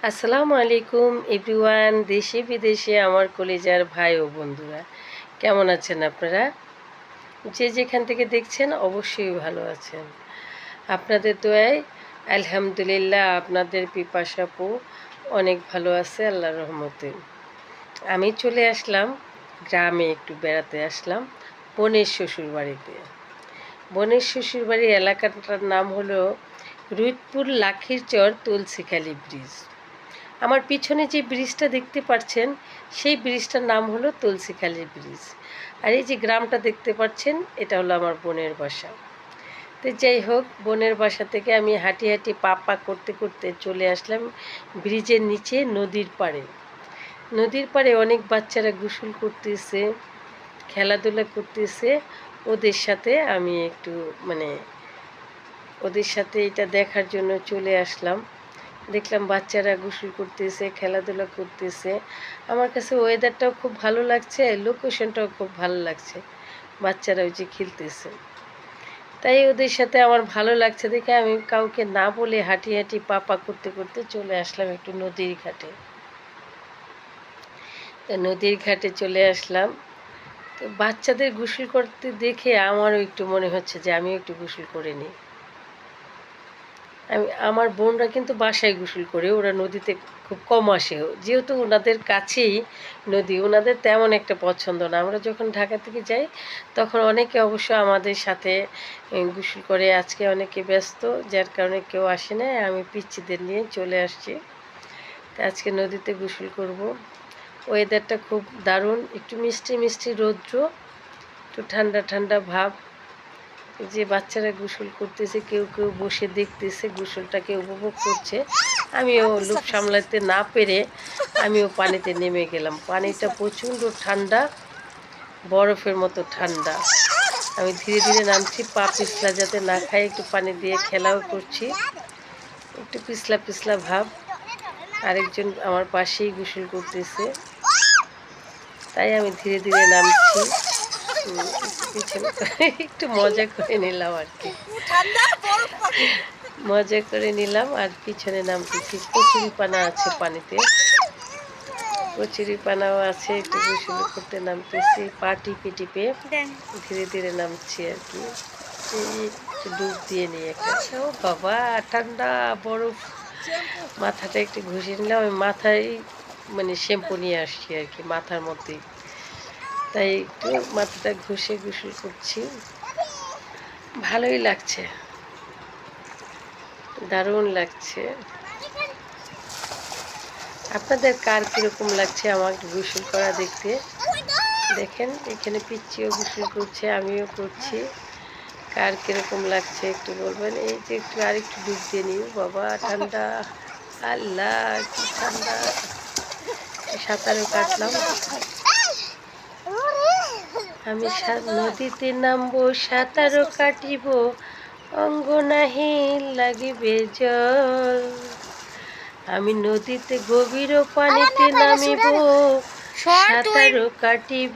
আসসালামু আলাইকুম এভরিওয়ান, দেশে বিদেশে আমার কলিজার ভাই ও বন্ধুরা, কেমন আছেন আপনারা? যে যেখান থেকে দেখছেন অবশ্যই ভালো আছেন। আপনাদের দোয়ায় আলহামদুলিল্লাহ আপনাদের পিপাসাপু অনেক ভালো আছে আল্লাহর রহমতে। আমি চলে আসলাম গ্রামে, একটু বেড়াতে আসলাম বোনের শ্বশুরবাড়িতে। বোনের শ্বশুরবাড়ির এলাকাটার নাম হলো রুইতপুর লাখিরচর তুলসীখালী ব্রিজ। আমার পিছনে যে ব্রিজটা দেখতে পাচ্ছেন সেই ব্রিজটার নাম হলো তুলসীখালী ব্রিজ। আর এই যে গ্রামটা দেখতে পাচ্ছেন এটা হলো আমার বোনের বাসা। তো যাই হোক, বোনের বাসা থেকে আমি হাঁটি হাঁটি পা করতে করতে চলে আসলাম ব্রিজের নিচে নদীর পাড়ে। নদীর পাড়ে অনেক বাচ্চারা গোসল করতেছে, খেলাধুলা করতেছে। ওদের সাথে আমি একটু ওদের সাথে এটা দেখার জন্য চলে আসলাম। দেখলাম বাচ্চারা গোসল করতেছে, খেলাধুলা করতেছে। আমার কাছে ওয়েদারটাও খুব ভালো লাগছে, লোকেশনটাও খুব ভালো লাগছে, বাচ্চারা ওই যে খেলতেছে। তাই ওদের সাথে আমার ভালো লাগছে দেখে আমি কাউকে না বলে হাঁটি হাঁটি পা করতে করতে চলে আসলাম একটু নদীর ঘাটে। তো নদীর ঘাটে চলে আসলাম। তো বাচ্চাদের গোসল করতে দেখে আমারও একটু মনে হচ্ছে যে আমিও একটু গোসল করে নিই। আমার বোনরা কিন্তু বাসায় গোসল করে, ওরা নদীতে খুব কম আসে, যেহেতু ওনাদের কাছেই নদী, ওনাদের তেমন একটা পছন্দ না। আমরা যখন ঢাকা থেকে যাই তখন অনেকে অবশ্য আমাদের সাথে গোসল করে। আজকে অনেকে ব্যস্ত, যার কারণে কেউ আসে না, আমি পিচ্চিদের নিয়ে চলে আসছি। তো আজকে নদীতে গোসল করব। ওয়েদারটা খুব দারুণ, একটু মিষ্টি মিষ্টি রৌদ্র, একটু ঠান্ডা ঠান্ডা ভাব। যে বাচ্চারা গোসল করতেছে, কেউ কেউ বসে দেখতেছে, গোসলটাকে উপভোগ করছে। আমিও লোভ সামলাতে না পেরে আমিও পানিতে নেমে গেলাম। পানিটা প্রচণ্ড ঠান্ডা, বরফের মতো ঠান্ডা। আমি ধীরে ধীরে নামছি, পা পিছলা যাতে না খাই, একটু পানি দিয়ে খেলাও করছি, একটু পিছলা পিছলা ভাব। আরেকজন আমার পাশেই গোসল করতেছে, তাই আমি ধীরে ধীরে নামছি। পিছনে একটু মজা করে নিলাম আর কি, মজা করে নিলাম। আর পিছনে নামতেছি, কচুরিপানা আছে পানিতে, কচুরিপানাও আছে, একটু গোসল করতে নামতেছি, পা টিপে টিপে ধীরে ধীরে নামছি আর কি। একটু ডুব দিয়ে নিয়ে একটা, ও বাবা ঠান্ডা বরফ। মাথাটা একটু ঘষে নিলাম, আমি মাথায় শ্যাম্পু নিয়ে আসছি আর কি মাথার মধ্যেই, তাই একটু মাথাটা ঘষে গোসল করছি। ভালোই লাগছে, দারুণ লাগছে। আপনাদের কার কীরকম লাগছে আমার গোসল করা দেখতে? দেখেন এখানে পিচ্চিও গোসল করছে, আমিও করছি। কার কীরকম লাগছে একটু বলবেন। এই যে একটু আরেকটু ডুব দিয়ে নিই, বাবা ঠান্ডা, আল্লাহ কি ঠান্ডা। সাঁতারও কাটলাম। আমি নদীতে নামবো, সাঁতারও কাটিব, অঙ্গ নাহি লাগিবে জল। আমি নদীতে গভীর পানিতে নামিব, সাঁতারও কাটিব,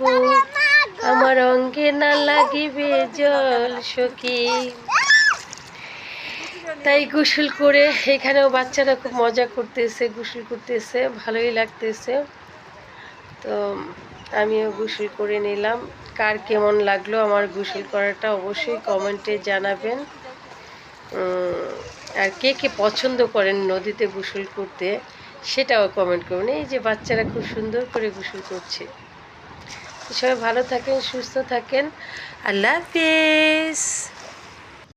আমার অঙ্গে না লাগিবে জল সখী। তাই গোসল করে এখানেও বাচ্চারা খুব মজা করতেছে, গোসল করতেছে, ভালোই লাগতেছে। তো আমিও গোসল করে নিলাম। কার কেমন লাগলো আমার গোসল করাটা অবশ্যই কমেন্টে জানাবেন। আর কে কে পছন্দ করেন নদীতে গোসল করতে সেটাও কমেন্ট করুন। এই যে বাচ্চারা খুব সুন্দর করে গোসল করছে। সবাই ভালো থাকেন, সুস্থ থাকেন, আল্লাহ হাফেজ।